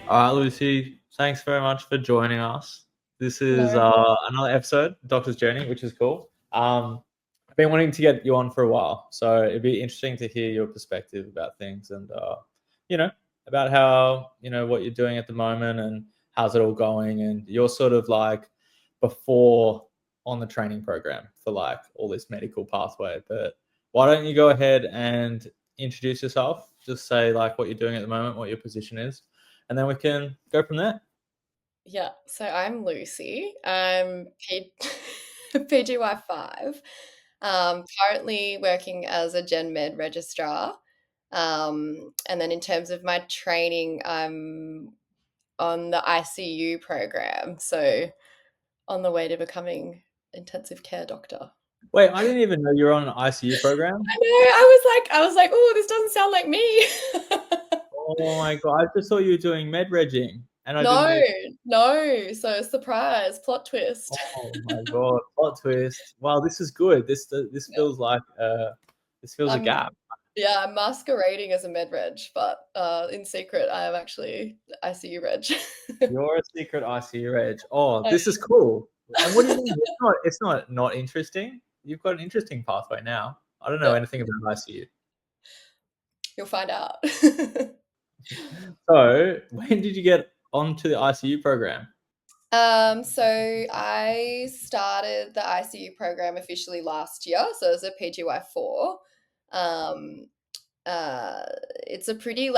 All right, Lucy, thanks very much for joining us. This is No. another episode, Doctor's Journey, which is cool. I've been wanting to get you on for a while, so it'd be interesting to hear your perspective about things and, you know, about how, what you're doing at the moment and how's it all going. And you're sort of like before on the training program for like all this medical pathway. But why don't you go ahead and introduce yourself? Just say like what you're doing at the moment, what your position is, and then we can go from there. Yeah, so I'm Lucy. I'm PGY5. Currently working as a Gen Med registrar. And then in terms of my training, I'm on the ICU program, so on the way to becoming intensive care doctor. Wait, I didn't even know you were on an ICU program. I know, I was like, oh, this doesn't sound like me. Oh my god, I just thought you were doing med regging, and I didn't No, even. no, so surprise, plot twist. Oh my god, plot twist! Wow, this is good. This Yeah. feels like this feels a I'm gap. Yeah, I'm masquerading as a med reg, but in secret, I am actually ICU reg. You're a secret ICU reg. Oh, I- this is cool. And what do you mean? It's not interesting. You've got an interesting pathway now. I don't know yeah, anything about ICU. you'll find out. So, when did you get onto the ICU program? So I started the ICU program officially last year, so as a PGY4. Um, uh, it's a pretty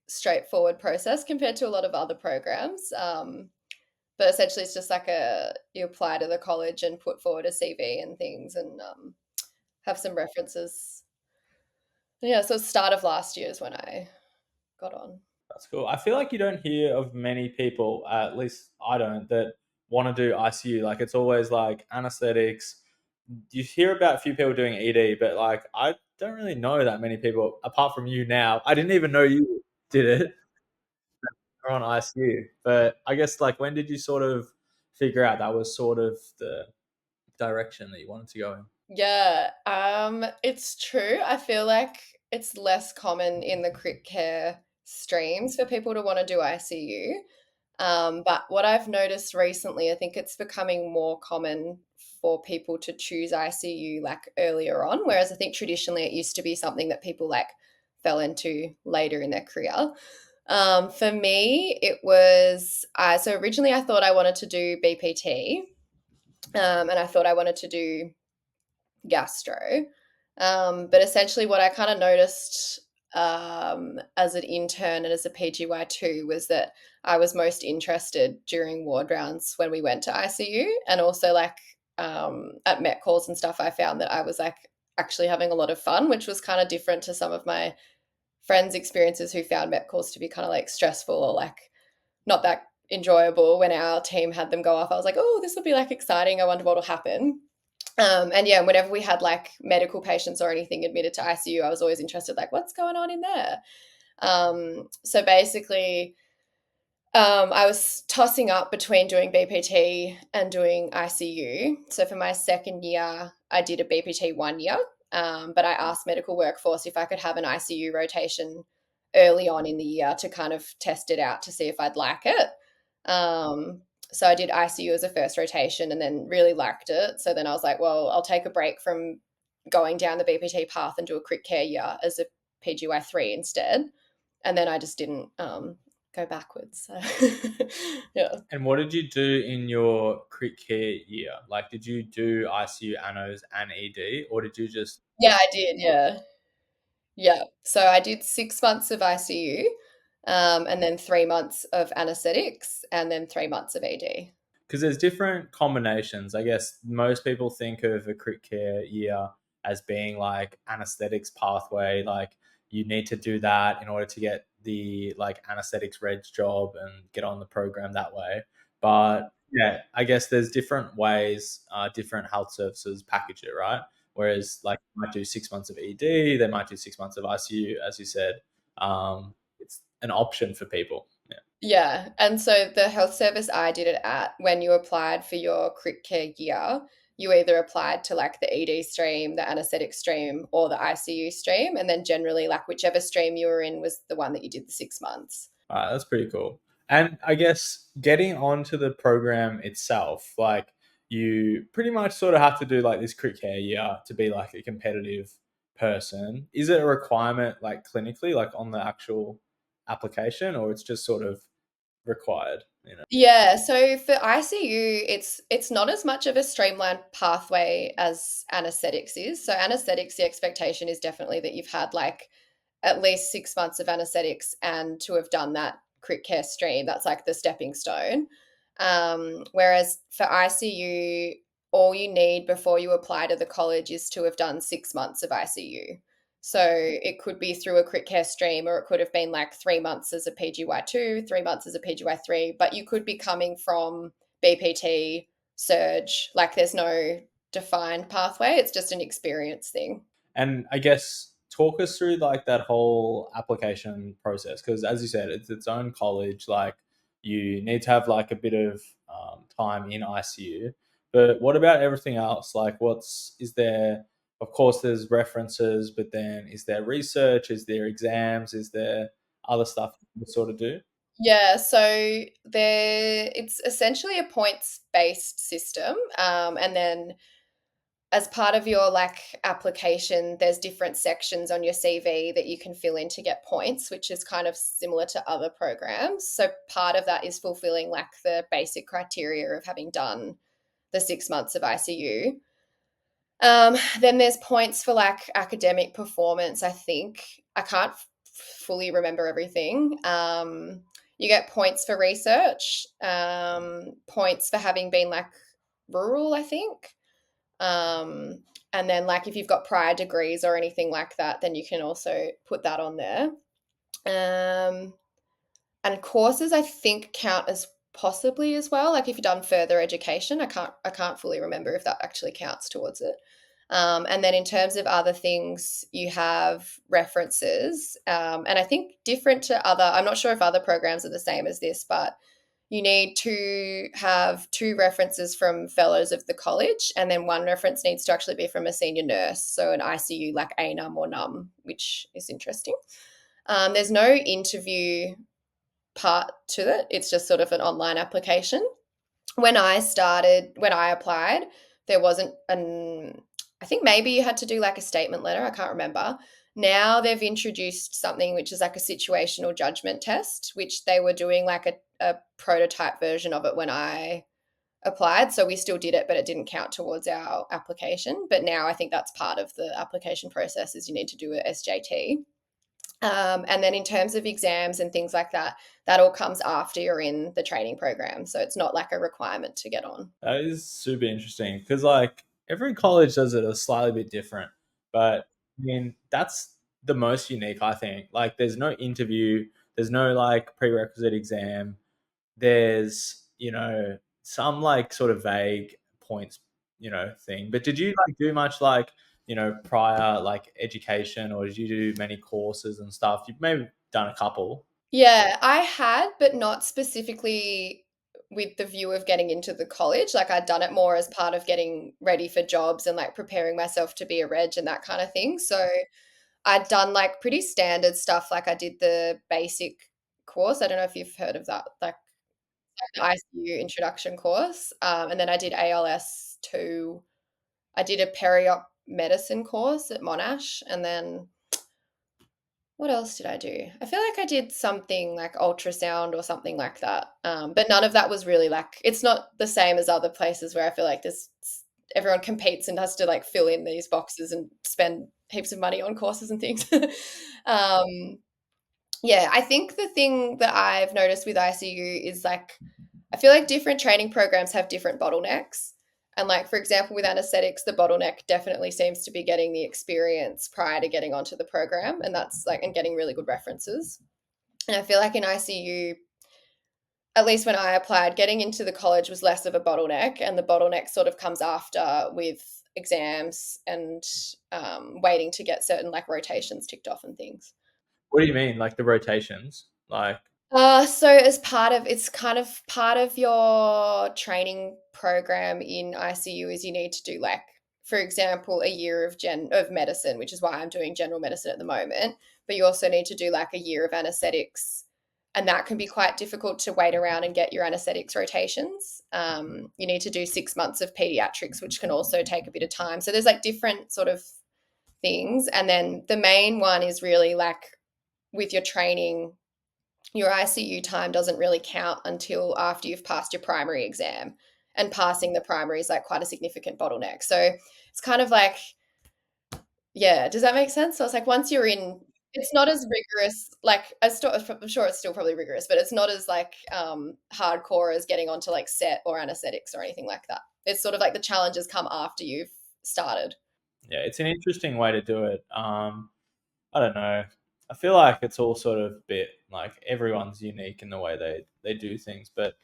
straightforward process compared to a lot of other programs. But essentially, it's just like you apply to the college and put forward a CV and things, and have some references. Yeah, so start of last year is when I got on. That's cool. I feel like you don't hear of many people, at least I don't, that want to do ICU. Like it's always like anesthetics. You hear about a few people doing ED, but like I don't really know that many people apart from you now. I didn't even know you did it or on ICU. But I guess like when did you sort of figure out that was sort of the direction that you wanted to go in? Yeah, it's true. I feel like it's less common in the crit care streams for people to want to do ICU. But what I've noticed recently, I think it's becoming more common for people to choose ICU like earlier on, whereas I think traditionally it used to be something that people like fell into later in their career. For me, it was so originally I thought I wanted to do BPT, and I thought I wanted to do gastro. But essentially, what I kind of noticed as an intern and as a PGY2 was that I was most interested during ward rounds when we went to ICU, and also at Met calls and stuff. I found that I was like actually having a lot of fun, which was kind of different to some of my friends' experiences who found Met calls to be kind of like stressful or like not that enjoyable. When our team had them go off, I was like, oh, this will be like exciting. I wonder what will happen. And yeah, whenever we had like medical patients or anything admitted to ICU, I was always interested, like, what's going on in there? So basically, I was tossing up between doing BPT and doing ICU. So for my second year, I did a BPT 1 year, but I asked medical workforce if I could have an ICU rotation early on in the year to kind of test it out to see if I'd like it. Um, so I did ICU as a first rotation and then really liked it. So then I was like, well, I'll take a break from going down the BPT path and do a crit care year as a PGY3 instead. And then I just didn't go backwards. So yeah. And what did you do in your crit care year? Like, did you do ICU, anos, and ED, or did you just? Yeah, I did. Yeah. Yeah. So I did 6 months of ICU, and then 3 months of anesthetics and then 3 months of ED. Because there's different combinations. I guess most people think of a crit care year as being like anesthetics pathway, like you need to do that in order to get the like anesthetics reg job and get on the program that way. But yeah, I guess there's different ways, different health services package it, right? Whereas like you might do 6 months of ED, they might do 6 months of ICU, as you said. It's an option for people. Yeah. Yeah. And so the health service I did it at, when you applied for your crit care year, you either applied to like the ED stream, the anesthetic stream, or the ICU stream. And then generally, like whichever stream you were in was the one that you did the 6 months. All right, that's pretty cool. And I guess getting onto the program itself, like you pretty much sort of have to do like this crit care year to be like a competitive person. Is it a requirement like clinically, like on the actual application, or it's just sort of required, you know? Yeah, so for ICU, it's not as much of a streamlined pathway as anesthetics is. So anesthetics, the expectation is definitely that you've had like at least 6 months of anesthetics and to have done that crit care stream. That's like the stepping stone. Whereas for ICU, all you need before you apply to the college is to have done 6 months of ICU. So it could be through a crit care stream, or it could have been like 3 months as a PGY2, 3 months as a PGY3, but you could be coming from BPT, Surge. Like there's no defined pathway, it's just an experience thing. And I guess talk us through like that whole application process because, as you said, it's its own college. Like you need to have like a bit of time in ICU. But what about everything else? Like, what's is there? Of course, there's references, but then is there research? Is there exams? Is there other stuff you sort of do? Yeah, so it's essentially a points-based system, and then as part of your like application, there's different sections on your CV that you can fill in to get points, which is kind of similar to other programs. So part of that is fulfilling like the basic criteria of having done the 6 months of ICU. Then there's points for like academic performance. I think I can't fully remember everything. You get points for research, points for having been like rural, I think. Um, and then like if you've got prior degrees or anything like that, then you can also put that on there. Um, and courses I think count as possibly as well. Like if you've done further education, I can't fully remember if that actually counts towards it. And then in terms of other things, you have references. And I think different to other, I'm not sure if other programs are the same as this, but you need to have two references from fellows of the college, and then one reference needs to actually be from a senior nurse, so an ICU like ANUM or NUM, which is interesting. There's no interview part to it, it's just sort of an online application. When I applied, there wasn't an, I think maybe you had to do like a statement letter. I can't remember. Now they've introduced something which is like a situational judgment test, which they were doing like a prototype version of it when I applied. So we still did it, but it didn't count towards our application. But now I think that's part of the application process is you need to do a SJT. And then in terms of exams and things like that, that all comes after you're in the training program. So it's not like a requirement to get on. That is super interesting because like every college does it a slightly bit different, but I mean that's the most unique I think. Like there's no interview, there's no like prerequisite exam. There's some like sort of vague points thing. But did you like do much like prior like education, or did you do many courses and stuff? You've maybe done a couple. Yeah, I had, but not specifically with the view of getting into the college. Like I'd done it more as part of getting ready for jobs and like preparing myself to be a reg and that kind of thing. So I'd done like pretty standard stuff. Like I did the basic course. I don't know if you've heard of that, like an ICU introduction course. And then I did ALS too. I did a peri-op medicine course at Monash, and then what else did I do? I feel like I did something like ultrasound or something like that. But none of that was really like, it's not the same as other places where I feel like there's everyone competes and has to like fill in these boxes and spend heaps of money on courses and things. um, yeah, I think the thing that I've noticed with ICU is like I feel like different training programs have different bottlenecks. And like for example, with anesthetics, the bottleneck definitely seems to be getting the experience prior to getting onto the program, and that's like and getting really good references. And I feel like in ICU, at least when I applied, getting into the college was less of a bottleneck, and the bottleneck sort of comes after with exams and waiting to get certain like rotations ticked off and things. What do you mean, like the rotations? Like, So as part of it's kind of part of your training program in ICU is you need to do like, for example, a year of medicine, which is why I'm doing general medicine at the moment. But you also need to do like a year of anesthetics, and that can be quite difficult to wait around and get your anesthetics rotations. You need to do 6 months of pediatrics, which can also take a bit of time. So there's like different sort of things. And then the main one is really like with your training, your ICU time doesn't really count until after you've passed your primary exam. And passing the primary is like quite a significant bottleneck. So it's kind of like, yeah, does that make sense? So it's like once you're in, it's not as rigorous. Like I'm sure it's still probably rigorous, but it's not as like hardcore as getting onto like set or anesthetics or anything like that. It's sort of like the challenges come after you've started. Yeah, it's an interesting way to do it. I don't know. I feel like it's all sort of a bit like everyone's unique in the way they do things, but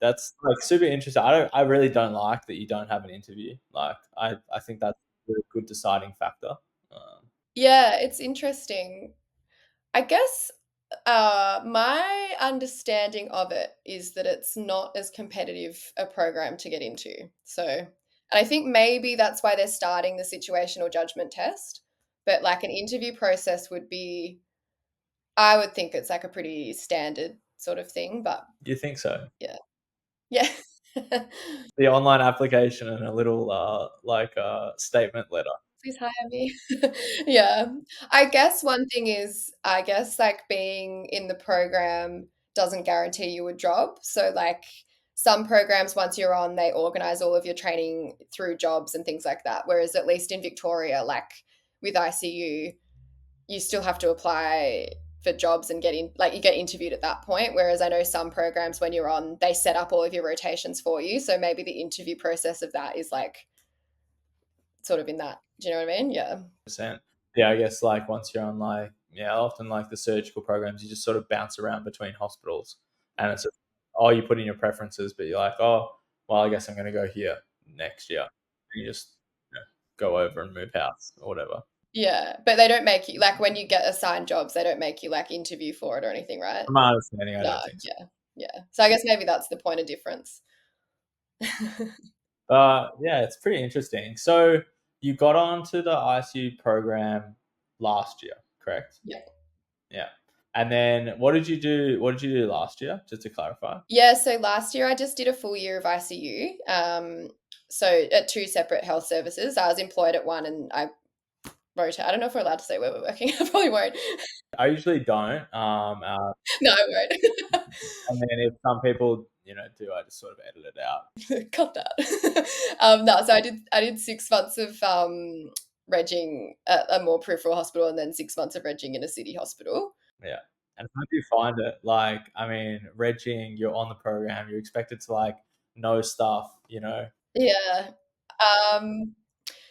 that's like super interesting. I really don't like that you don't have an interview. Like I think that's a good deciding factor. Um, Yeah, it's interesting. I guess my understanding of it is that it's not as competitive a program to get into. So, and I think maybe that's why they're starting the situational judgment test. But like an interview process would be, I would think it's like a pretty standard sort of thing. But do you think so? yeah, yeah. The online application and a little statement letter. Please hire me. Yeah. I guess one thing is, I guess like being in the program doesn't guarantee you a job. So like some programs, once you're on, they organize all of your training through jobs and things like that. Whereas at least in Victoria, like with ICU, you still have to apply for jobs and get in, like you get interviewed at that point. Whereas I know some programs when you're on, they set up all of your rotations for you. So maybe the interview process of that is like sort of in that. Do you know what I mean? Yeah. Percent. Yeah, I guess like once you're on like yeah, often like the surgical programs, you just sort of bounce around between hospitals, and it's just, oh, you put in your preferences, but you're like, oh, well, I guess I'm going to go here next year. And you just go over and move house or whatever. Yeah, but they don't make you like when you get assigned jobs, they don't make you like interview for it or anything, right? From my understanding, I No, don't think so. yeah, yeah. So I guess maybe that's the point of difference. Yeah, it's pretty interesting. So you got onto the ICU program last year, correct? Yeah. Yeah. And then what did you do? What did you do last year? Just to clarify. Yeah, so last year I just did a full year of ICU. So at two separate health services. I was employed at one and I rotate. I don't know if we're allowed to say where we're working. I probably won't. I usually don't. No, I won't. And then if some people, do, I just sort of edit it out. Cut that. No, so I did 6 months of regging at a more peripheral hospital and then 6 months of regging in a city hospital. Yeah. And how do you find it? Like, I mean, regging, you're on the program, you're expected to like know stuff. Yeah. Um,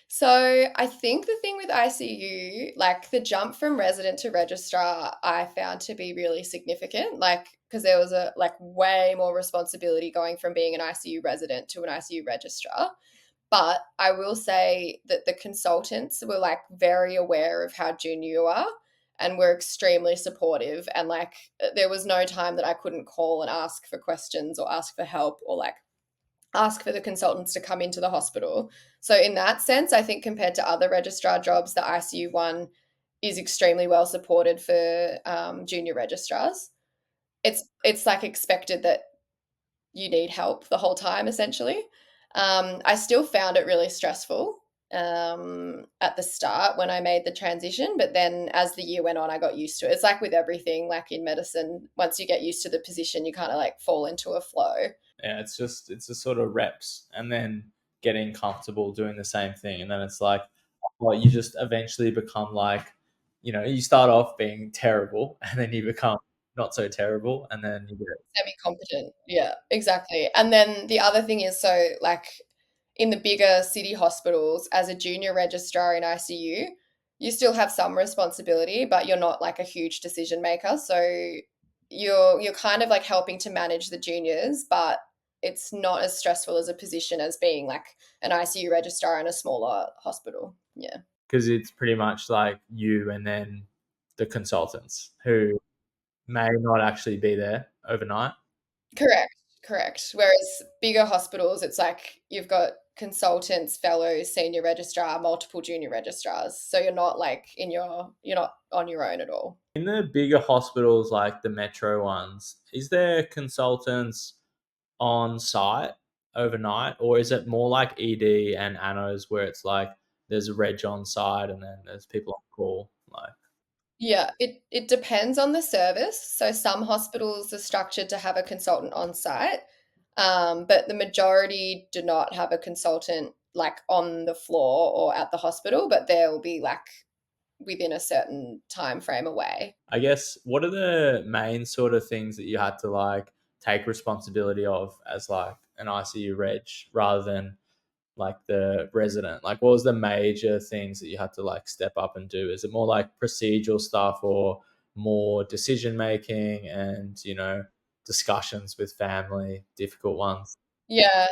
so I think the thing with ICU, like the jump from resident to registrar, I found to be really significant. Like, because there was a like way more responsibility going from being an ICU resident to an ICU registrar. But I will say that the consultants were like very aware of how junior you are and were extremely supportive. And like there was no time that I couldn't call and ask for questions or ask for help or like ask for the consultants to come into the hospital. So in that sense, I think compared to other registrar jobs, the ICU one is extremely well supported for junior registrars. It's like expected that you need help the whole time, essentially. I still found it really stressful at the start when I made the transition, but then as the year went on, I got used to it. It's like with everything, like in medicine, once you get used to the position, you kind of like fall into a flow. Yeah, it's just sort of reps and then getting comfortable doing the same thing. And then it's like, well, you just eventually become like, you start off being terrible and then you become not so terrible and then you get Semi-competent. Yeah, exactly. And then the other thing is so like in the bigger city hospitals as a junior registrar in ICU, you still have some responsibility, but you're not like a huge decision maker. So you're kind of like helping to manage the juniors, but it's not as stressful as a position as being like an ICU registrar in a smaller hospital. Yeah. because it's pretty much like you and then the consultants who may not actually be there overnight. Correct, correct. Whereas bigger hospitals, it's like you've got consultants, fellows, senior registrar, multiple junior registrars. So you're not like you're not on your own at all. In the bigger hospitals, like the metro ones, is there consultants on site overnight, or is it more like ED and Anos where it's like there's a reg on site and then there's people on call? Like, Yeah, it depends on the service. So some hospitals are structured to have a consultant on site, but the majority do not have a consultant like on the floor or at the hospital, but they'll be like within a certain time frame away. I guess what are the main sort of things that you had to like take responsibility of as like an ICU reg rather than like the resident? Like, what was the major things that you had to like step up and do? Is it more like procedural stuff or more decision making and, discussions with family, difficult ones? Yeah.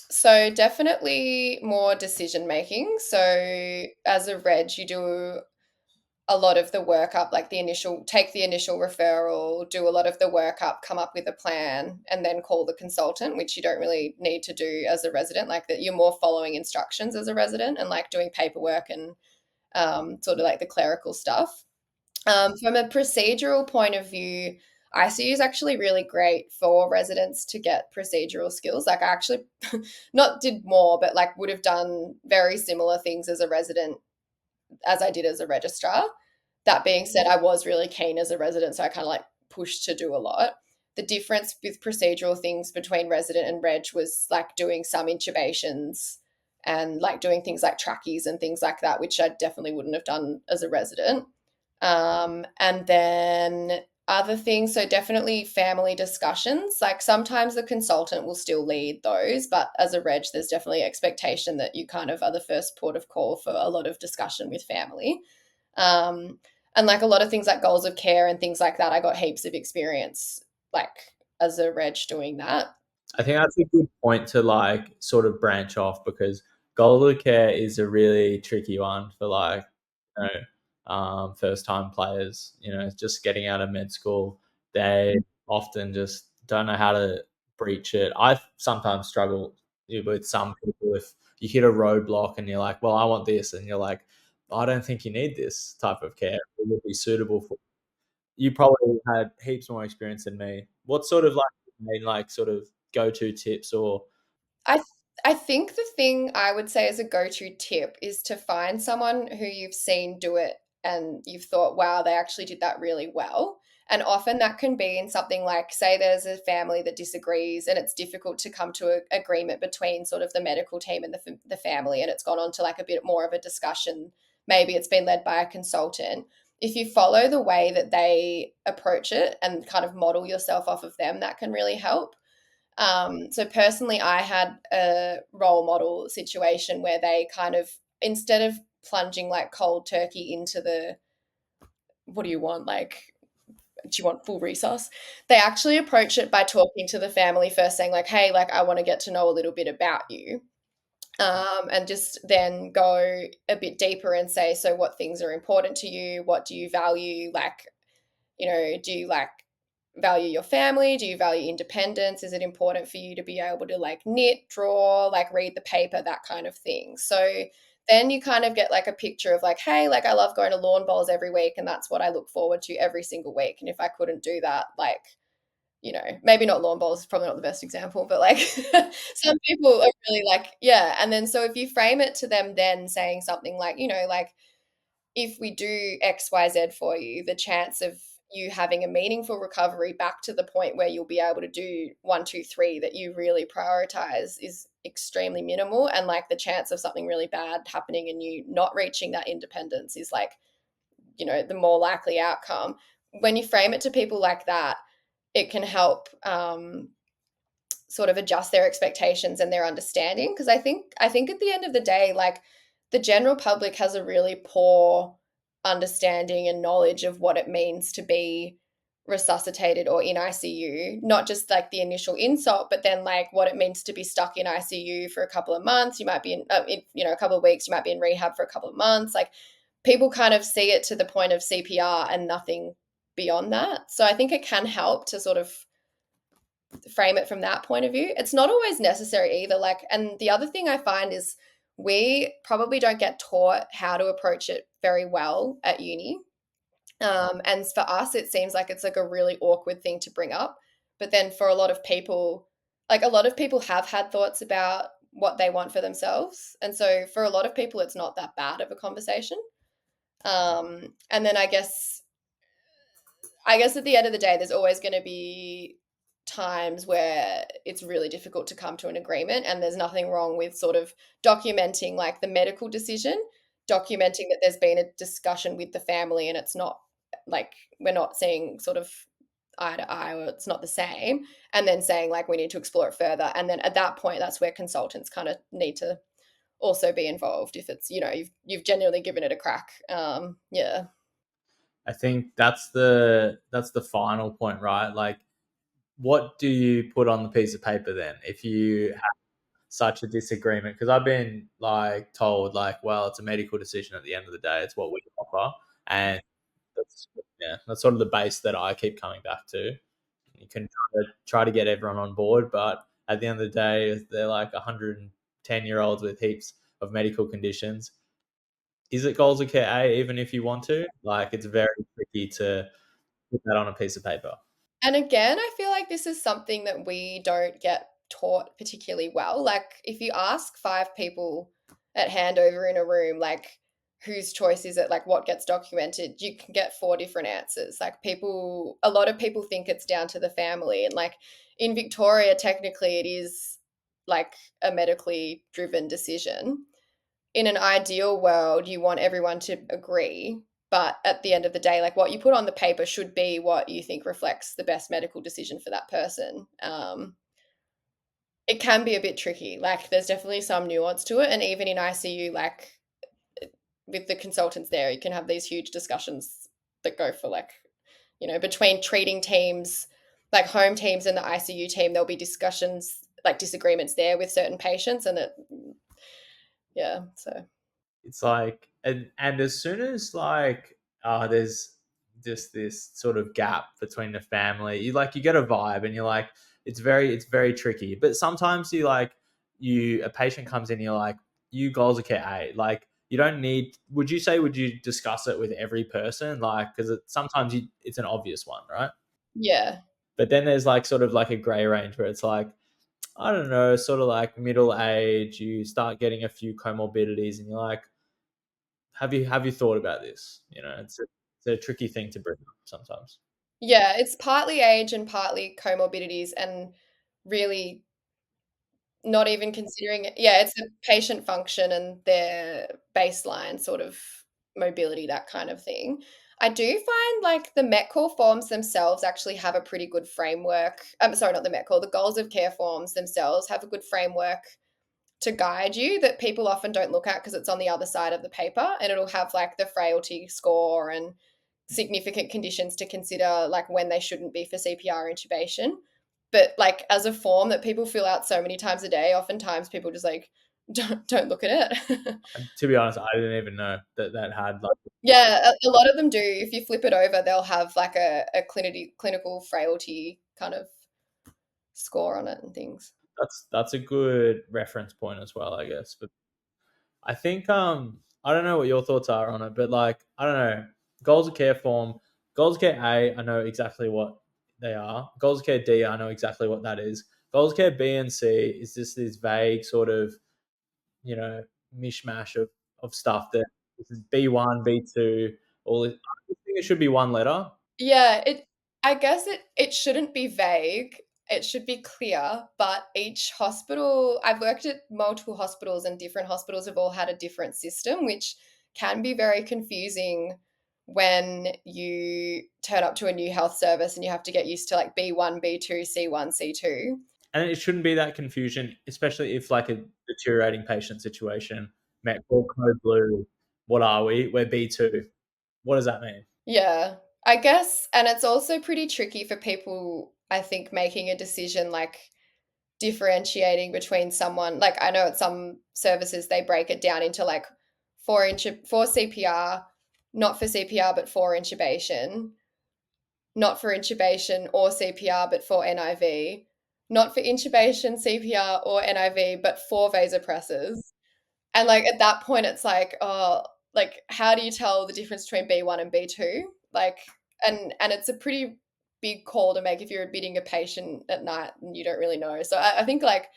So definitely more decision making. So as a reg, you do a lot of the workup, like take the initial referral, do a lot of the workup, come up with a plan, and then call the consultant, which you don't really need to do as a resident. Like that, you're more following instructions as a resident and like doing paperwork and sort of like the clerical stuff. From a procedural point of view, ICU is actually really great for residents to get procedural skills. Like I actually not did more, but like would have done very similar things as a resident as I did as a registrar. That being said, I was really keen as a resident, so I kind of like pushed to do a lot. The difference with procedural things between resident and reg was like doing some intubations and like doing things like trackies and things like that, which I definitely wouldn't have done as a resident. And then other things, so definitely family discussions. Like sometimes the consultant will still lead those, but as a reg, there's definitely expectation that you kind of are the first port of call for a lot of discussion with family. Um, and like a lot of things like goals of care and things like that, I got heaps of experience like as a reg doing that. I think that's a good point to like sort of branch off because goal of care is a really tricky one for like first time players. Just getting out of med school, they often just don't know how to breach it. I sometimes struggle with some people if you hit a roadblock and you're like, well, I want this, and you're like, I don't think you need this type of care. It would be suitable for you. Probably had heaps more experience than me. What sort of like main like sort of go to tips or I I think the thing I would say as a go-to tip is to find someone who you've seen do it and you've thought, wow, they actually did that really well. And often that can be in something like, say, there's a family that disagrees and it's difficult to come to an agreement between sort of the medical team and the family, and it's gone on to like a bit more of a discussion. Maybe it's been led by a consultant. If you follow the way that they approach it and kind of model yourself off of them, that can really help. So personally, I had a role model situation where they kind of, instead of plunging like cold turkey into the, what do you want? Like, do you want full resource? They actually approach it by talking to the family first, saying like, hey, like I want to get to know a little bit about you. And just then go a bit deeper and say, so what things are important to you? What do you value? Like, do you like value your family? Do you value independence? Is it important for you to be able to like knit, draw, like read the paper, that kind of thing? So then you kind of get like a picture of like, hey, like I love going to lawn bowls every week and that's what I look forward to every single week. And if I couldn't do that, like, maybe not lawn bowls is probably not the best example, but like some people are really like, yeah. And then so if you frame it to them, then saying something like, like if we do XYZ for you, the chance of you having a meaningful recovery back to the point where you'll be able to do one, two, three that you really prioritize is extremely minimal. And like the chance of something really bad happening and you not reaching that independence is like, the more likely outcome. When you frame it to people like that, it can help sort of adjust their expectations and their understanding, because I think at the end of the day, like the general public has a really poor understanding and knowledge of what it means to be resuscitated or in ICU, not just like the initial insult, but then like what it means to be stuck in ICU for a couple of months. You might be in a couple of weeks, you might be in rehab for a couple of months. Like people kind of see it to the point of CPR and nothing beyond that. So I think it can help to sort of frame it from that point of view. It's not always necessary either. Like, and the other thing I find is we probably don't get taught how to approach it very well at uni. And for us, it seems like it's like a really awkward thing to bring up. But then for a lot of people, like a lot of people have had thoughts about what they want for themselves. And so for a lot of people, it's not that bad of a conversation. And then I guess at the end of the day, there's always going to be times where it's really difficult to come to an agreement, and there's nothing wrong with sort of documenting like the medical decision, documenting that there's been a discussion with the family and it's not like we're not seeing sort of eye to eye or it's not the same, and then saying like we need to explore it further. And then at that point, that's where consultants kind of need to also be involved if it's you've genuinely given it a crack. Yeah. I think that's the final point, right? Like, what do you put on the piece of paper then if you have such a disagreement? Because I've been like told like, well, it's a medical decision at the end of the day. It's what we offer, and that's yeah, that's sort of the base that I keep coming back to. You can try to get everyone on board, but at the end of the day, they're like 110-year-olds with heaps of medical conditions. Is it goals of care A, even if you want to? Like, it's very tricky to put that on a piece of paper. And again, I feel like this is something that we don't get taught particularly well. Like, if you ask five people at handover in a room, like, whose choice is it, like, what gets documented, you can get four different answers. Like, a lot of people think it's down to the family. And, like, in Victoria, technically, it is like a medically driven decision. In an ideal world, you want everyone to agree. But at the end of the day, like what you put on the paper should be what you think reflects the best medical decision for that person. It can be a bit tricky. Like there's definitely some nuance to it. And even in ICU, like with the consultants there, you can have these huge discussions that go for like, between treating teams, like home teams and the ICU team, there'll be discussions, like disagreements there with certain patients. And yeah, so. It's like, and as soon as like there's just this sort of gap between the family, you get a vibe, and you're like, it's very tricky. But sometimes a patient comes in, you're like, you goals are care A, like you don't need. Would you discuss it with every person, like because sometimes it's an obvious one, right? Yeah. But then there's like sort of like a gray range where it's like, I don't know, sort of like middle age, you start getting a few comorbidities, and you're like, have you thought about this? It's a tricky thing to bring up sometimes. Yeah, it's partly age and partly comorbidities and really not even considering it. Yeah, it's a patient function and their baseline sort of mobility, that kind of thing. I do find like the METCAL forms themselves actually have a pretty good framework. I'm sorry, not the METCAL, the goals of care forms themselves have a good framework to guide you that people often don't look at because it's on the other side of the paper, and it'll have like the frailty score and significant conditions to consider, like when they shouldn't be for CPR intubation. But like as a form that people fill out so many times a day, oftentimes people just like don't look at it. And to be honest, I didn't even know that had like Yeah, a lot of them do. If you flip it over, they'll have like a clinical frailty kind of score on it and things. that's a good reference point as well, I guess. But I think I don't know what your thoughts are on it, but like I don't know, goals of care form, goals of care A, I know exactly what they are. Goals of care D, I know exactly what that is. Goals of care B and C is just this vague sort of you know mishmash of stuff that this is B1, B2, all this. I think it should be one letter. Yeah, I guess it shouldn't be vague. It should be clear, but each hospital, I've worked at multiple hospitals and different hospitals have all had a different system, which can be very confusing when you turn up to a new health service and you have to get used to like B1, B2, C1, C2. And it shouldn't be that confusion, especially if like a deteriorating patient situation. Met call code blue. What are we? We're B2. What does that mean? Yeah, I guess, and it's also pretty tricky for people, I think, making a decision like differentiating between someone like I know at some services they break it down into like for CPR, not for CPR but for intubation, not for intubation or CPR but for NIV. not for intubation, CPR, or NIV, but 4 vasopressors. And, like, at that point, it's like, oh, like, how do you tell the difference between B1 and B2? Like, and it's a pretty big call to make if you're admitting a patient at night and you don't really know. So I think, like,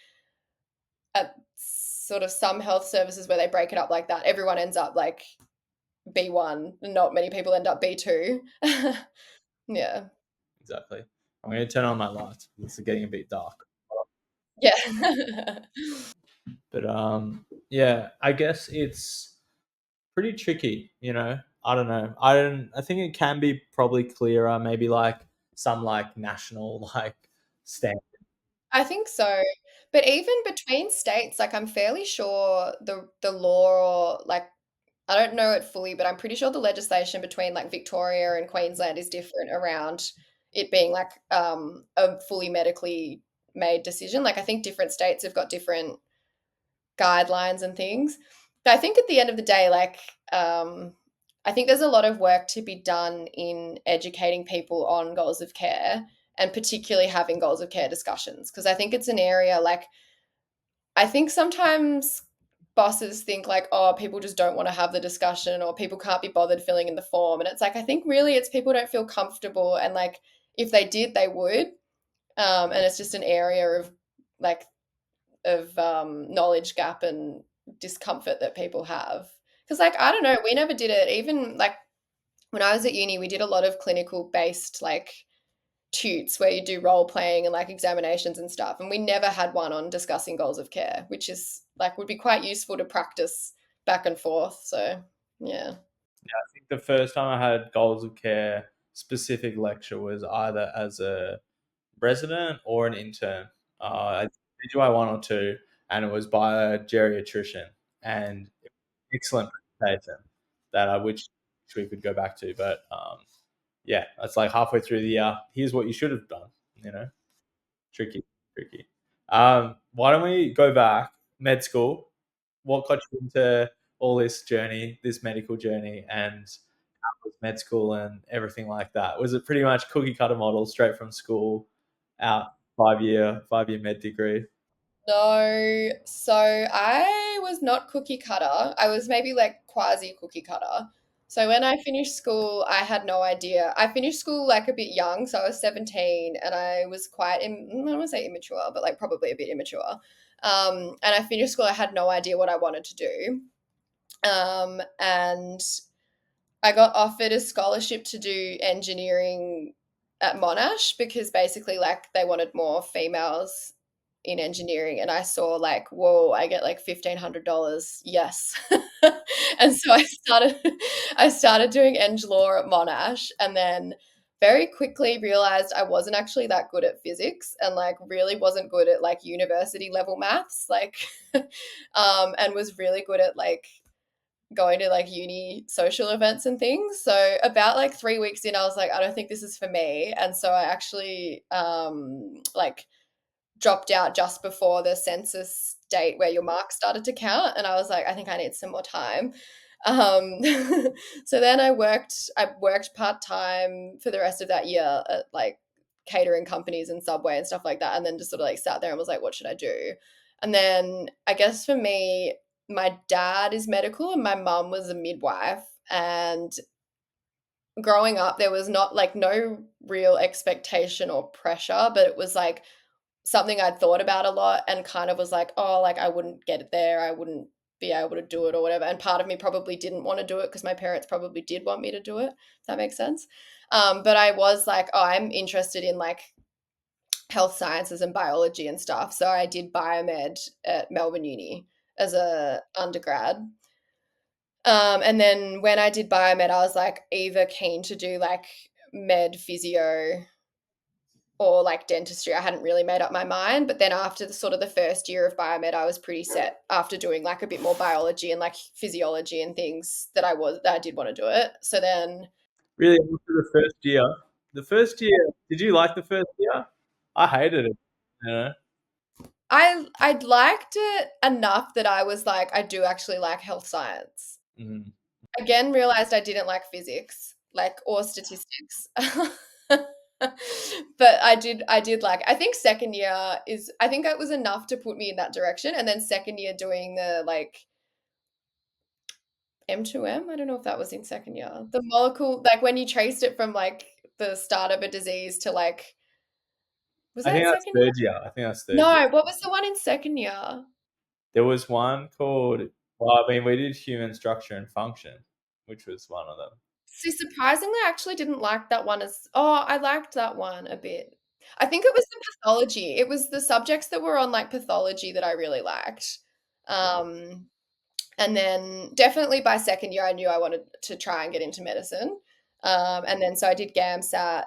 at sort of some health services where they break it up like that, everyone ends up, like, B1, and not many people end up B2. Yeah. Exactly. I'm going to turn on my lights. It's getting a bit dark. Yeah. But yeah, I guess it's pretty tricky, you know. I don't know. I think it can be probably clearer, maybe like some like national like standard. I think so. But even between states, like, I'm fairly sure the law, like, I don't know it fully, but I'm pretty sure the legislation between, like, Victoria and Queensland is different around it being, like, a fully medically made decision. Like, I think different states have got different guidelines and things. But I think at the end of the day, like, I think there's a lot of work to be done in educating people on goals of care, and particularly having goals of care discussions. Because I think it's an area, like, I think sometimes bosses think, like, oh, people just don't want to have the discussion, or people can't be bothered filling in the form. And it's like, I think really it's people don't feel comfortable. And, like, if they did, they would. And it's just an area of, like, knowledge gap and discomfort that people have. Because, like, I don't know, we never did it. Even, like, when I was at uni, we did a lot of clinical based, like, tutes where you do role playing and, like, examinations and stuff. And we never had one on discussing goals of care, which is, like, would be quite useful to practice back and forth. So, yeah. Yeah, I think the first time I had goals of care specific lecture was either as a resident or an intern. I did I one or two, and it was by a geriatrician, and excellent presentation that I wish we could go back to. But yeah, it's like halfway through the year. Here's what you should have done. You know, tricky, tricky. Why don't we go back med school? What got you into all this journey, this medical journey, and how was med school and everything like that? Was it pretty much cookie cutter model straight from school, out 5 year med degree? No, so I was not cookie cutter. I was maybe, like, quasi cookie cutter. So when I finished school, I had no idea. I finished school, like, a bit young, so I was 17, and I was quite, I don't want to say immature, but, like, probably a bit immature. And I finished school, I had no idea what I wanted to do. And I got offered a scholarship to do engineering at Monash, because basically, like, they wanted more females in engineering, and I saw, like, whoa, I get like $1,500. Yes. And so I started doing eng law at Monash, and then very quickly realized I wasn't actually that good at physics, and, like, really wasn't good at, like, university level maths, like, and was really good at, like, going to, like, uni social events and things. So about, like, 3 weeks in, I was like, I don't think this is for me. And so I actually, like, dropped out just before the census date where your marks started to count, and I was like, I think I need some more time. Um, so then I worked part-time for the rest of that year at, like, catering companies and Subway and stuff like that, and then just sort of, like, sat there and was like, what should I do? And then I guess for me, my dad is medical and my mum was a midwife, and growing up there was not, like, no real expectation or pressure, but it was, like, something I'd thought about a lot, and kind of was like, oh, like, I wouldn't get it there, I wouldn't be able to do it or whatever. And part of me probably didn't want to do it because my parents probably did want me to do it, if that makes sense. But I was like, oh, I'm interested in, like, health sciences and biology and stuff. So I did biomed at Melbourne Uni as a undergrad. And then when I did biomed, I was, like, either keen to do, like, med physio or, like, dentistry. I hadn't really made up my mind. But then after the sort of the first year of biomed, I was pretty set after doing, like, a bit more biology and, like, physiology and things that I did want to do it. So then Really, after the first year, did you like the first year? I hated it. You know? I liked it enough that I was like, I do actually like health science. Mhm. Again, realized I didn't like physics, like, or statistics. But I did like, I think second year is, I think it was enough to put me in that direction. And then second year doing the like M2M, I don't know if that was in second year. The molecule, like when you traced it from like the start of a disease to like, was I think that that's second year? third year. I think that's third year. No, what was the one in second year? There was one called, well, I mean, we did human structure and function, which was one of them. See, surprisingly, I actually didn't like that one as, oh, I liked that one a bit. I think it was the pathology. It was the subjects that were on like pathology that I really liked. Um, and then definitely by second year, I knew I wanted to try and get into medicine. And then so I did GAMSAT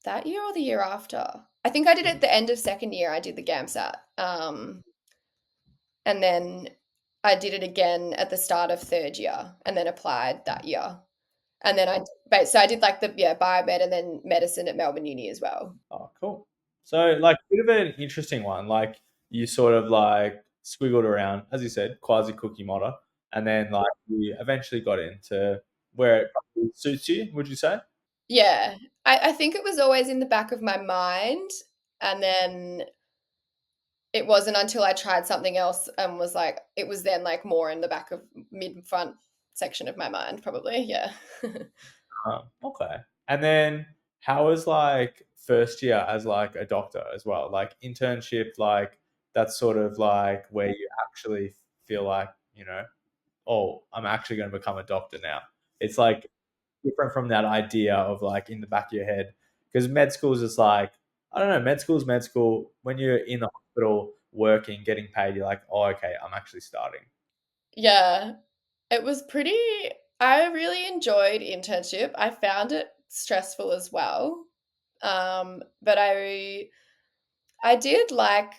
that year or the year after. I think I did it at the end of second year. I did the GAMSAT. And then I did it again at the start of third year and then applied that year. And then so I did like the, yeah, biomed and then medicine at Melbourne Uni as well. Oh, cool. So, like, bit of an interesting one. Like, you sort of like squiggled around, as you said, quasi cookie model, and then like you eventually got into where it probably suits you. Would you say? Yeah. I think it was always in the back of my mind. And then it wasn't until I tried something else and was like, it was then like more in the back of mid front section of my mind, probably. Yeah. Okay. And then how was like first year as like a doctor as well? Like internship, like that's sort of like where you actually feel like, oh, I'm actually going to become a doctor now. It's like different from that idea of like in the back of your head. Because med school is just like, I don't know, med school is med school. When you're in the hospital working, getting paid, you're like, oh, okay, I'm actually starting. Yeah. It was pretty, I really enjoyed internship. I found it stressful as well. But I did like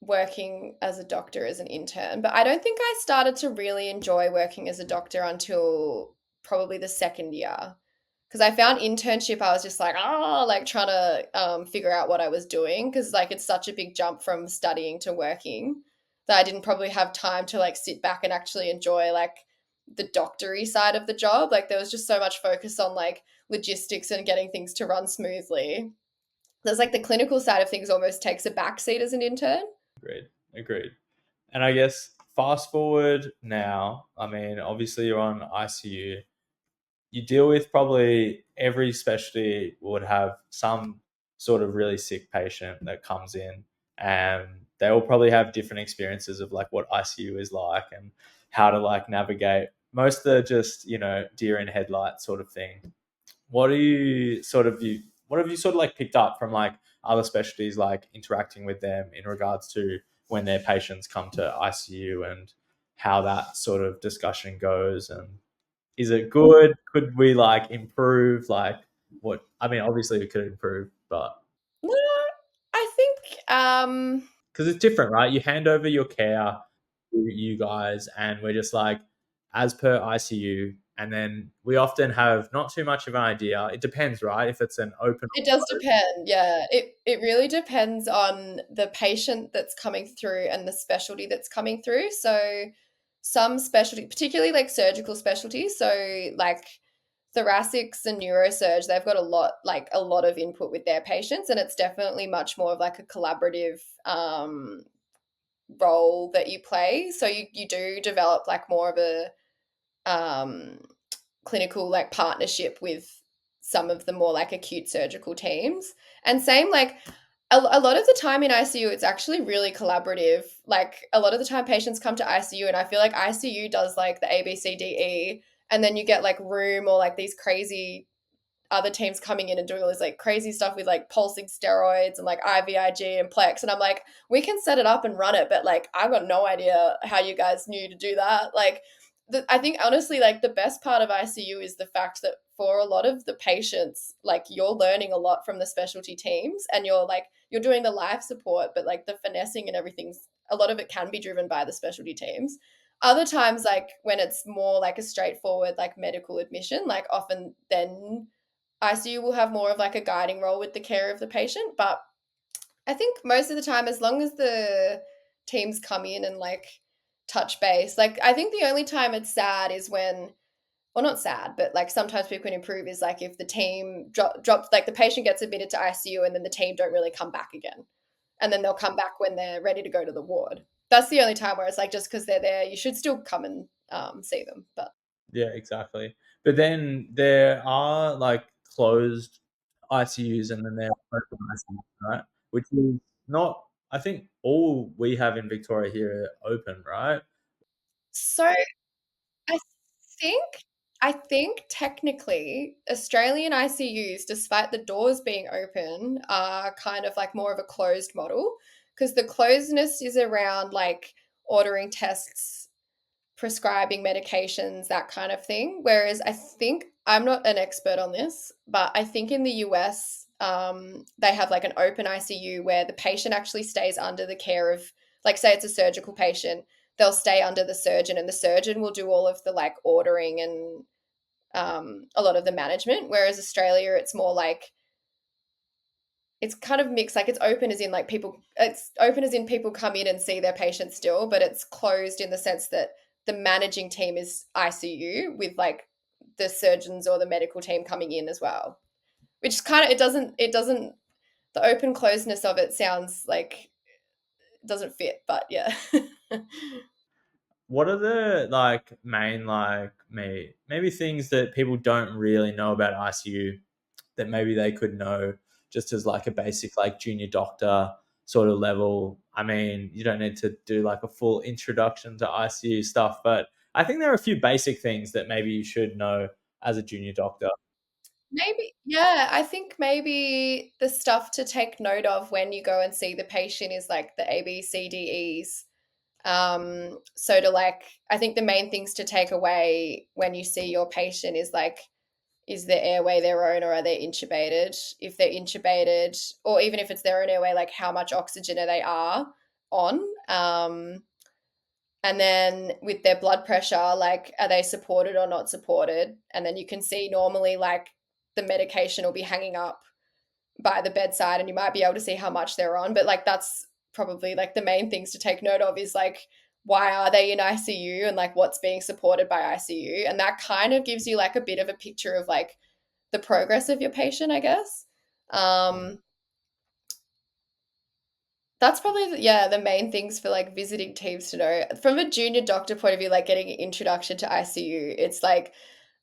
working as a doctor as an intern, but I don't think I started to really enjoy working as a doctor until probably the second year. Because I found internship, I was just like, oh, like trying to figure out what I was doing. Because like it's such a big jump from studying to working that I didn't probably have time to like sit back and actually enjoy like the doctory side of the job. Like there was just so much focus on like logistics and getting things to run smoothly. There's like the clinical side of things almost takes a backseat as an intern. Agreed. Agreed. And I guess fast forward now, I mean, obviously you're on ICU. You deal with probably every specialty would have some sort of really sick patient that comes in, and they will probably have different experiences of like what ICU is like and how to like navigate. Most are just, deer in headlights sort of thing. What do you sort of you what have you sort of like picked up from like other specialties, like interacting with them in regards to when their patients come to ICU and how that sort of discussion goes, and is it good? Could we like improve? Like, what? I mean, obviously we could improve, but No, I think because it's different, right? You hand over your care to you guys, and we're just like, as per ICU, and then we often have not too much of an idea. It depends, right? If it's an open, it does depend. Yeah. It really depends on the patient that's coming through and the specialty that's coming through. So some specialty, particularly like surgical specialties, so like thoracics and neurosurge, they've got a lot of input with their patients, and it's definitely much more of like a collaborative role that you play. So you do develop like more of a um, clinical like partnership with some of the more like acute surgical teams. And same like a lot of the time in ICU, it's actually really collaborative. Like a lot of the time, patients come to ICU, and I feel like ICU does like the ABCDE, and then you get like room or like these crazy other teams coming in and doing all this like crazy stuff with like pulsing steroids and like IVIG and Plex. And I'm like, we can set it up and run it, but like, I've got no idea how you guys knew to do that. Like, I think honestly, like the best part of ICU is the fact that for a lot of the patients, like you're learning a lot from the specialty teams, and you're doing the life support, but like the finessing and everything's, a lot of it can be driven by the specialty teams. Other times, like when it's more like a straightforward like medical admission, like often then ICU will have more of like a guiding role with the care of the patient. But I think most of the time, as long as the teams come in and like touch base, like I think the only time it's sad is when well, not sad, but like sometimes people can improve is like if the team drops, like the patient gets admitted to ICU and then the team don't really come back again. And then they'll come back when they're ready to go to the ward. That's the only time where it's like just because they're there, you should still come and see them. But Yeah, exactly. But then there are like closed ICUs and then there are open ICUs, right? Which is not, I think all we have in Victoria here are open, right? so I think I think technically Australian ICUs, despite the doors being open, are kind of like more of a closed model because the closedness is around like ordering tests, prescribing medications, that kind of thing. Whereas I think I'm not an expert on this, but I think in the US, they have like an open ICU where the patient actually stays under the care of, like, say it's a surgical patient, they'll stay under the surgeon, and the surgeon will do all of the like ordering and a lot of the management. Whereas Australia, it's more like it's kind of mixed. Like it's open as in like people, it's open as in people come in and see their patients still, but it's closed in the sense that the managing team is ICU with like the surgeons or the medical team coming in as well. Which is kind of, it doesn't the open closedness of it sounds like it doesn't fit, but yeah. What are the like main like maybe things that people don't really know about ICU that maybe they could know just as like a basic like junior doctor sort of level? I mean, you don't need to do like a full introduction to ICU stuff, but I think there are a few basic things that maybe you should know as a junior doctor. Maybe, yeah, I think maybe the stuff to take note of when you go and see the patient is like the ABCDEs. So to like, I think the main things to take away when you see your patient is like, is their airway their own or are they intubated? If they're intubated, or even if it's their own airway, like how much oxygen are they on? And then with their blood pressure, like are they supported or not supported? And then you can see normally like the medication will be hanging up by the bedside and you might be able to see how much they're on, but like that's probably like the main things to take note of is like why are they in ICU and like what's being supported by ICU, and that kind of gives you like a bit of a picture of like the progress of your patient, I guess. um that's probably yeah the main things for like visiting teams to know from a junior doctor point of view, like getting an introduction to ICU. It's like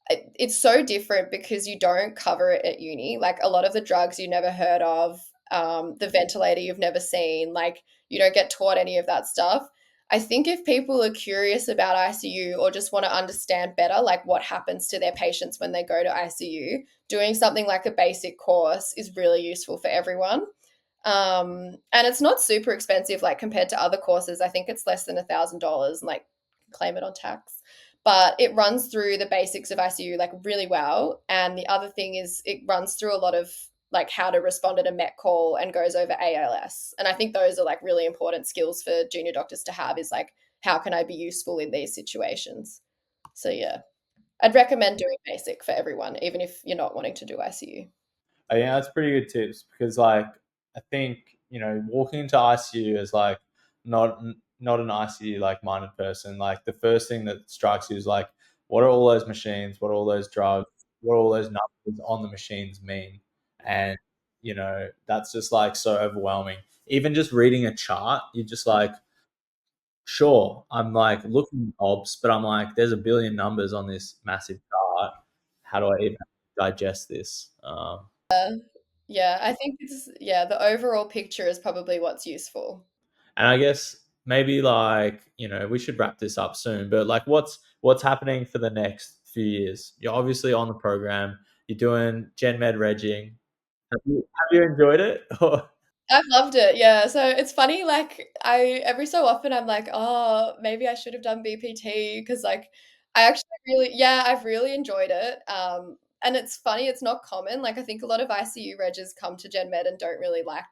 it's so different because you don't cover it at uni. Like a lot of the drugs you never heard of, the ventilator you've never seen, like you don't get taught any of that stuff. I think if people are curious about ICU or just want to understand better, like what happens to their patients when they go to ICU, doing something like a basic course is really useful for everyone. And it's not super expensive, like compared to other courses. I think it's less than $1,000 and like claim it on tax, but it runs through the basics of ICU like really well. And the other thing is it runs through a lot of like how to respond at a MET call and goes over ALS. And I think those are like really important skills for junior doctors to have is like, how can I be useful in these situations? So yeah, I'd recommend doing basic for everyone, even if you're not wanting to do ICU. I think that's pretty good tips because, like, I think walking into ICU as like not not an ICU like minded person, like the first thing that strikes you is like, what are all those machines? What are all those drugs? What are all those numbers on the machines mean? And that's just like so overwhelming. Even just reading a chart, you're just like, sure, I'm like looking at obs, but I'm like, there's a billion numbers on this massive chart. How do I even digest this? Yeah, I think it's yeah, the overall picture is probably what's useful. And I guess maybe like, we should wrap this up soon, but like what's happening for the next few years? You're obviously on the program, you're doing Gen Med regging. Have you enjoyed it? I've loved it. Yeah. So it's funny, like I every so often I'm like, oh, maybe I should have done BPT because like I actually really yeah, I've really enjoyed it. And it's funny, it's not common. Like I think a lot of ICU reggers come to Gen Med and don't really like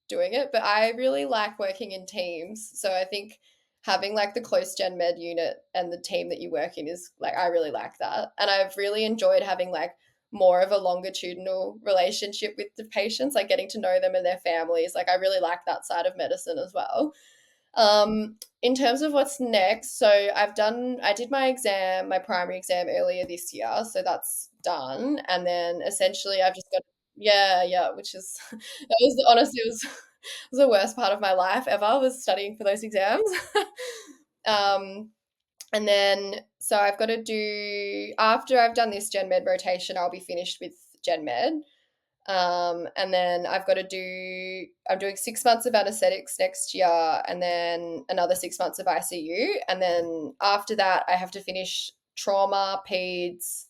doing it, but I really like working in teams. So I think having like the close Gen Med unit and the team that you work in is like I really like that. And I've really enjoyed having like more of a longitudinal relationship with the patients, like getting to know them and their families. Like I really like that side of medicine as well. In terms of what's next, so I did my exam, my primary exam earlier this year, so that's done. And then essentially I've just got, yeah, yeah, which is, that was honestly, it was, it was the worst part of my life ever, was studying for those exams. Um, and then, so I've got to do, after I've done this Gen Med rotation, I'll be finished with Gen Med. And then I'm doing 6 months of anesthetics next year and then another 6 months of ICU. And then after that, I have to finish trauma, peds,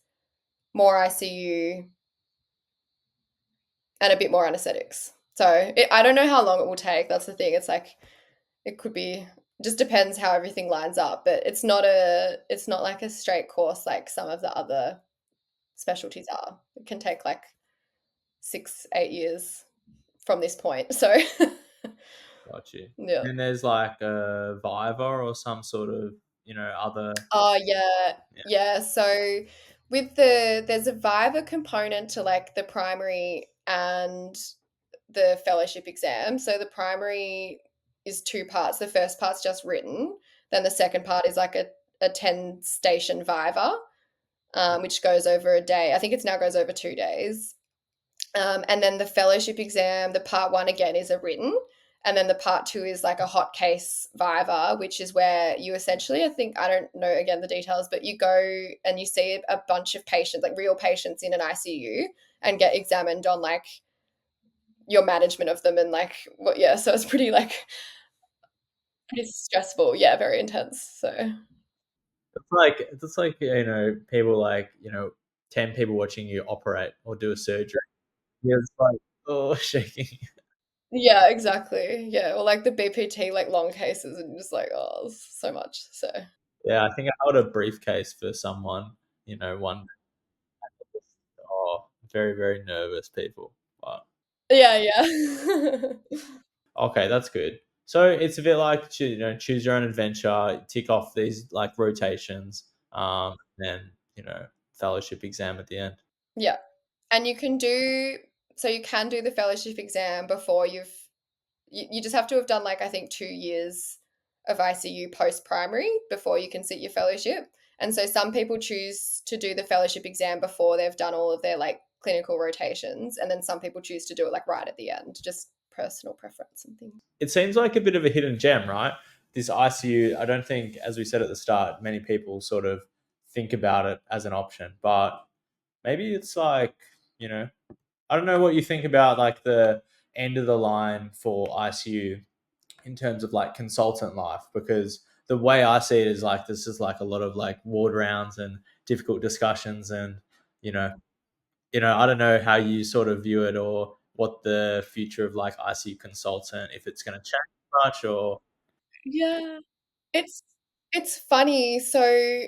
more ICU, and a bit more anesthetics. So I don't know how long it will take. That's the thing. It's like, it could be, just depends how everything lines up, but it's not like a straight course like some of the other specialties are. It can take like 6, 8 years from this point. So Got you. yeah. And there's like a Viva or some sort of, other. Oh yeah. Yeah. Yeah. So there's a Viva component to like the primary and the fellowship exam. So the primary is two parts. The first part's just written. Then the second part is like a 10 station Viva, which goes over a day. I think it's now goes over 2 days. And then the fellowship exam, the part one again is a written. And then the part two is like a hot case viva, which is where you essentially, I think, I don't know again the details, but you go and you see a bunch of patients, like real patients in an ICU, and get examined on like your management of them and like what, yeah. So it's pretty stressful. Yeah, very intense. So It's like people like 10 people watching you operate or do a surgery. Yeah, it's like oh shaking. yeah, exactly. Yeah. Or like the BPT, like long cases, and just like, oh, so much. So Yeah, I think I held a briefcase for someone. One. Oh, very very nervous people. But yeah, yeah. okay, that's good. So it's a bit like choose your own adventure, tick off these like rotations, then fellowship exam at the end. Yeah. And you can do the fellowship exam before you just have to have done like I think 2 years of ICU post primary before you can sit your fellowship. And so some people choose to do the fellowship exam before they've done all of their like clinical rotations, and then some people choose to do it like right at the end, just personal preference and things. It seems like a bit of a hidden gem, right? This ICU, I don't think, as we said at the start, many people sort of think about it as an option, but maybe it's like, you know, I don't know what you think about like the end of the line for ICU in terms of like consultant life, because the way I see it is like this is like a lot of like ward rounds and difficult discussions and you know I don't know how you sort of view it or what the future of like ICU consultant, if it's going to change much or Yeah. It's it's funny. So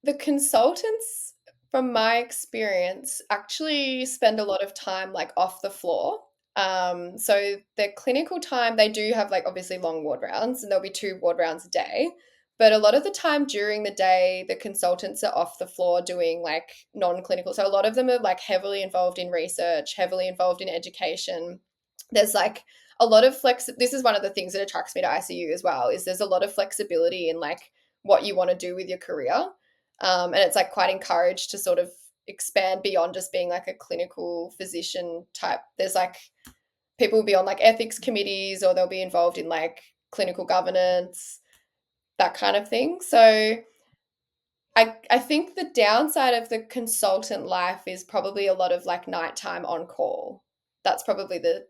the consultants, from my experience, actually spend a lot of time like off the floor. So their clinical time, they do have like obviously long ward rounds, and there'll be 2 ward rounds a day. But a lot of the time during the day, the consultants are off the floor doing like non-clinical. So a lot of them are like heavily involved in research, heavily involved in education. There's like a lot of flex. This is one of the things that attracts me to ICU as well. Is there's a lot of flexibility in like what you want to do with your career, and it's like quite encouraged to sort of expand beyond just being like a clinical physician type. There's like people will be on like ethics committees or they'll be involved in like clinical governance, that kind of thing. So I think the downside of the consultant life is probably a lot of like nighttime on call. That's probably the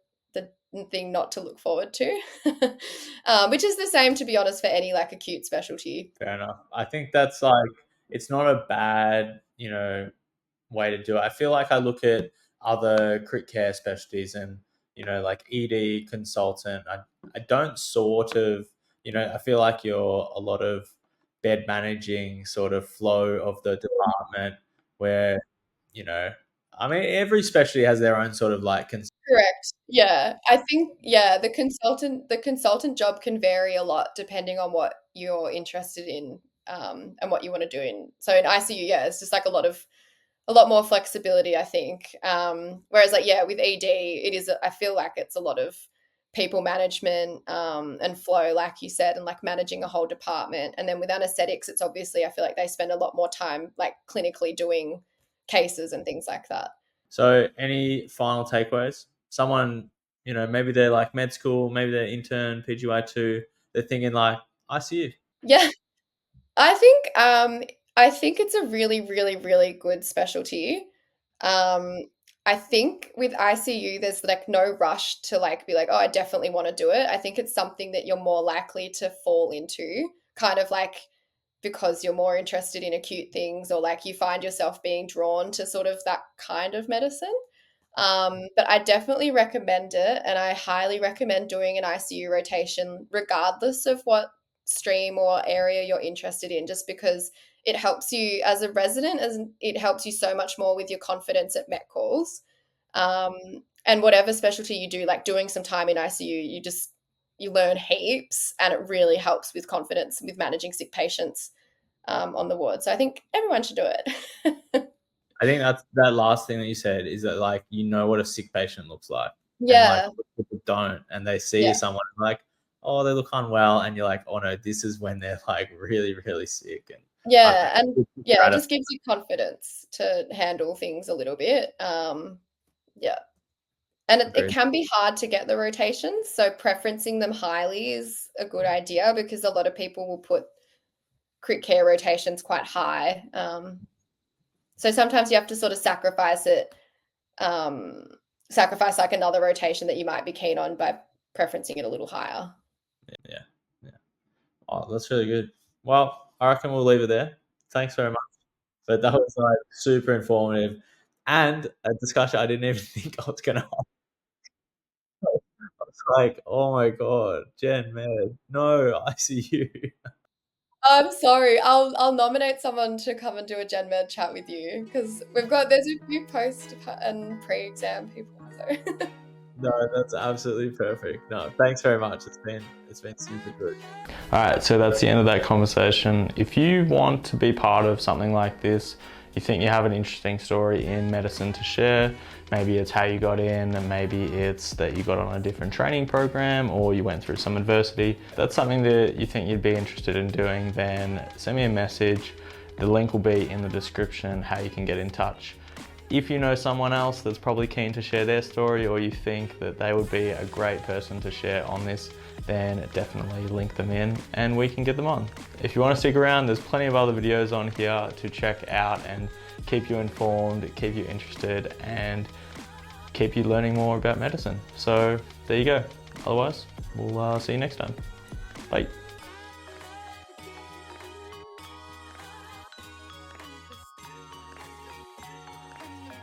thing not to look forward to, which is the same to be honest for any like acute specialty. fair enough. I think that's like it's not a bad way to do it. I feel like I look at other crit care specialties and like ED consultant. I don't sort of I feel like you're a lot of bed managing sort of flow of the department where you know I mean every specialty has their own sort of like Correct. Yeah. I think yeah, the consultant job can vary a lot depending on what you're interested in, and what you want to do in. So in ICU, yeah, it's just like a lot more flexibility, I think. Whereas like yeah, with ED, it is I feel like it's a lot of people management and flow, like you said, and like managing a whole department. And then with anesthetics, it's obviously, I feel like they spend a lot more time like clinically doing cases and things like that. So, any final takeaways? Someone, maybe they're like med school, maybe they're intern, PGY2, they're thinking like ICU. Yeah, I think it's a really, really, really good specialty. Um, I think with ICU, there's like no rush to like be like, oh, I definitely want to do it. I think it's something that you're more likely to fall into, kind of like because you're more interested in acute things, or like you find yourself being drawn to sort of that kind of medicine. But I definitely recommend it, and I highly recommend doing an ICU rotation, regardless of what stream or area you're interested in, just because it helps you as a resident, as it helps you so much more with your confidence at met calls. Um, and whatever specialty you do, like doing some time in ICU, you learn heaps, and it really helps with confidence with managing sick patients on the ward. So I think everyone should do it. I think that's that last thing that you said is that like what a sick patient looks like, and like Yeah, people don't, and they see yeah. someone like, oh, they look unwell, and you're like, oh no, this is when they're like really really sick, and I don't know, Yeah, and it's yeah, it gratifying. just gives you confidence to handle things a little bit. Yeah. And it Agreed. can be hard to get the rotations, so preferencing them highly is a good idea because a lot of people will put crit care rotations quite high. So sometimes you have to sort of um, sacrifice like another rotation that you might be keen on by preferencing it a little higher. Yeah, yeah. Oh, that's really good. Well, I reckon we'll leave it there. Thanks very much. But that was like super informative and a discussion I didn't even think I was gonna have. I was like, oh my god, Jen, man, no, ICU. I'm sorry. I'll nominate someone to come and do a Gen Med chat with you because there's a few post and pre-exam people. So No, that's absolutely perfect. No, thanks very much. It's been super good. All right, so that's the end of that conversation. If you want to be part of something like this, you think you have an interesting story in medicine to share, maybe it's how you got in, and maybe it's that you got on a different training program or you went through some adversity, that's something that you think you'd be interested in doing, then send me a message. The link will be in the description how you can get in touch. If you know someone else that's probably keen to share their story, or you think that they would be a great person to share on this, then definitely link them in and we can get them on. If you want to stick around, there's plenty of other videos on here to check out and keep you informed, keep you interested, and keep you learning more about medicine. So there you go. Otherwise, we'll see you next time. Bye.